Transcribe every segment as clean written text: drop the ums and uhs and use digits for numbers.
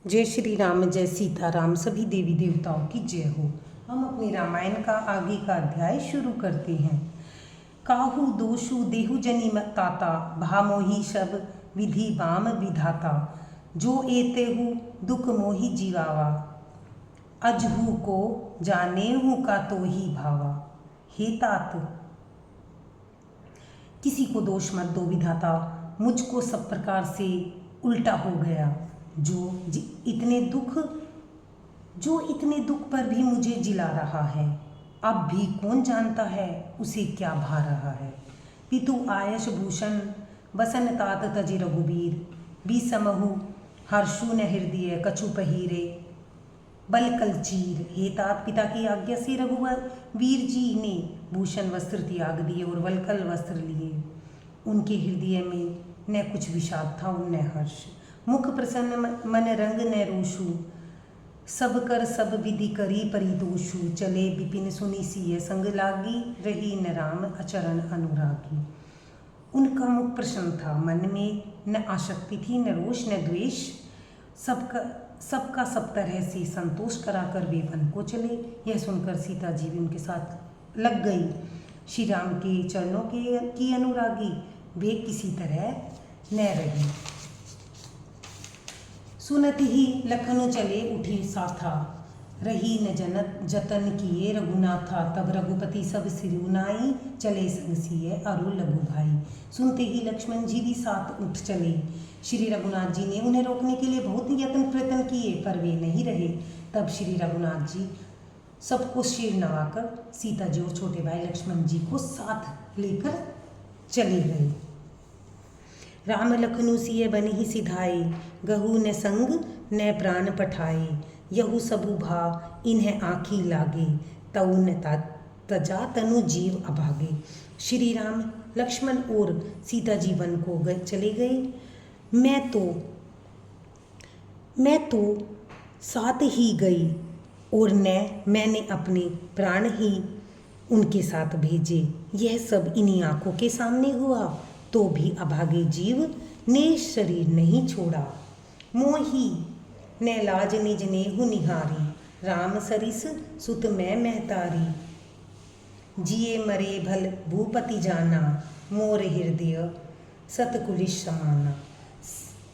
जय श्री राम, जय सीताराम, सभी देवी देवताओं की जय हो। हम अपने रामायण का आगे का अध्याय शुरू करते हैं। काहू दोषु देहु जनि ताता, भामोहि सब विधि बाम विधाता। जो एतेहु दुख मोहि जीवावा, अजहू को जानेहु का तो ही भावा। हे तात, किसी को दोष मत दो विधाता, मुझको सब प्रकार से उल्टा हो गया। जो इतने दुख पर भी मुझे जिला रहा है, अब भी कौन जानता है उसे क्या भा रहा है। पितु आयश भूषण बसन तात तजि रघुबीर, बिसमहु हर्षु न हृदय कछु पहिरे बल कल चीर। हे तात, पिता की आज्ञा से रघुवीर जी ने भूषण वस्त्र त्याग दिए और वलकल वस्त्र लिए। उनके हृदय में न कुछ विषाद था और न हर्ष। मुख प्रसन्न मन रंग न रोषु, सब कर सब विधि करी परितोषु। चले विपिन सुनि सिय संग लागी, रही न राम अचरण अनुरागी। उनका मुख प्रसन्न था, मन में न आसक्ति थी, न रोष न द्वेष। सबका सब तरह से संतोष कराकर वे वन को चले। यह सुनकर सीता जी भी उनके साथ लग गई। श्री राम के चरणों की अनुरागी वे किसी तरह न रही। सुनत ही लखनऊ चले उठे साथा, रही न जतन किए रघुनाथा। तब रघुपति सब सिरुनाई, चले संग सिय अरु लघु भाई। सुनते ही लक्ष्मण जी भी साथ उठ चले। श्री रघुनाथ जी ने उन्हें रोकने के लिए बहुत यत्न प्रयत्न किए, पर वे नहीं रहे। तब श्री रघुनाथ जी सबको सिर नवाकर सीता जी और छोटे भाई लक्ष्मण जी को साथ लेकर चले गए। राम लखनऊ सिय बनिहि सिधाए, गहु न संग न प्राण पठाए। यहु सबु भा इन्हें आँखी लागे, तऊ न तजा तनु जीव अभागे। श्री राम लक्ष्मण और सीता जी वन को चले गए। मैं तो साथ ही गई और मैंने अपने प्राण ही उनके साथ भेजे। यह सब इन्हीं आँखों के सामने हुआ, तो भी अभागे जीव ने शरीर नहीं छोड़ा। मोही न लाज निज नेहु निहारी, राम सरिस सुत मैं महतारी। जिए मरे भल भूपति जाना, मोर हृदय सतकुलिश समाना।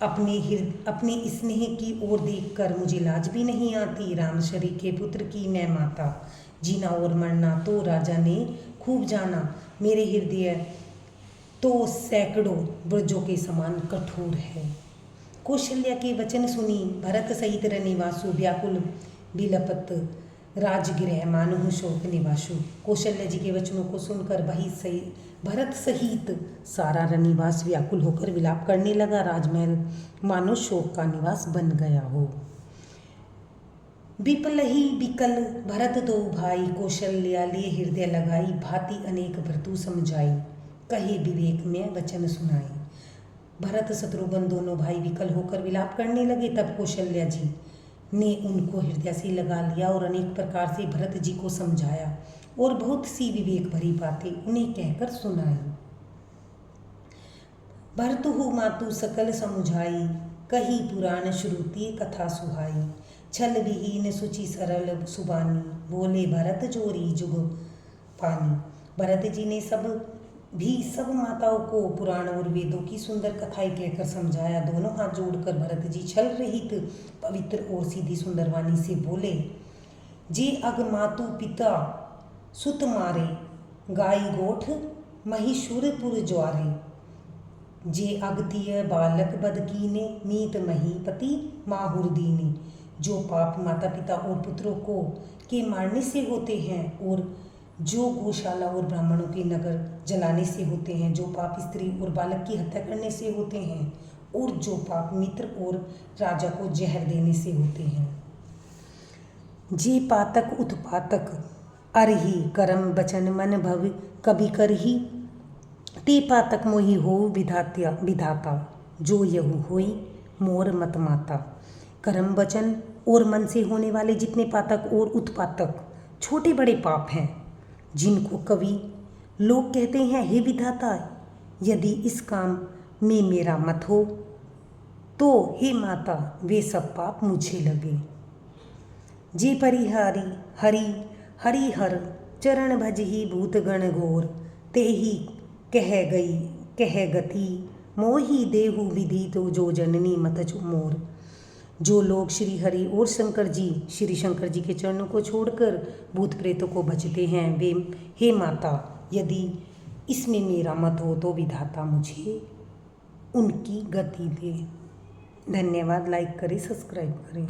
अपने स्नेह की ओर देखकर मुझे लाज भी नहीं आती। राम शरीर के पुत्र की मैं माता, जीना और मरना तो राजा ने खूब जाना। मेरे हृदय तो सैकड़ों ब्रजों के समान कठोर है। कौशल्या के वचन सुनी भरत सहित रनिवासु, व्याकुल बिलपत राजगृह मानहु शोक निवासु। कौशल्या जी के वचनों को सुनकर भरत सहित सारा रनिवास व्याकुल होकर विलाप करने लगा। राजमहल मानो शोक का निवास बन गया हो। विपल ही विकल भरत दो भाई, कौशल्या लिए हृदय लगाई। भांति अनेक भ्रतु समझाई, कहे विवेक में वचन सुनाई। भरत शत्रुघ्न दोनों भाई विकल होकर विलाप करने लगे। तब कौशल्या जी ने उनको हृदय से लगा लिया और अनेक प्रकार से भरत जी को समझाया और बहुत सी विवेक भरी बातें उन्हें कहकर सुनाई। भरतहु मातु सकल समुझाई, कही पुराण श्रुति कथा सुहाई। छल विहीन सुचि सरल सुबानी, बोले भरत जोरी जुग पानी। भरत जी ने सब माताओं को पुराण और वेदों की सुंदर कथाएं कहकर समझाया। दोनों हाथ जोड़कर भरत जी छल रहित पवित्र और सीधी सुंदर वाणी से बोले, जे अग मातु पिता सुत मारे, गाई गोठ महिषुरपुर ज्वारे। जे अगतिय बालक बद कीने, मीत महीपति माहुर दीने। जो पाप माता पिता और पुत्रों को के मारने से होते हैं, और जो गौशाला और ब्राह्मणों के नगर जलाने से होते हैं। जो पाप स्त्री और बालक की हत्या करने से होते हैं, और जो पाप मित्र और राजा को जहर देने से होते हैं। जे पातक उत्पातक अरही, करम बचन मन भव कभी करही। ते पातक मोहि हो विधाता, जो यहु होई मोर मत माता। कर्म वचन और मन से होने वाले जितने पातक और उत्पातक छोटे बड़े पाप हैं, जिनको कवि लोग कहते हैं, हे विधाता, यदि इस काम में मेरा मत हो तो हे माता वे सब पाप मुझे लगे। जे परिहारी हरि हरि हर चरण भजहि भूत गण घोर, ते ही कह गति मोहि देहु विधि तो जो जननी मत मोर। जो लोग श्री हरि और श्री शंकर जी के चरणों को छोड़कर भूत प्रेतों को भजते हैं, वे हे माता यदि इसमें मेरा मत हो तो विधाता मुझे उनकी गति दे। धन्यवाद। लाइक करें, सब्सक्राइब करें।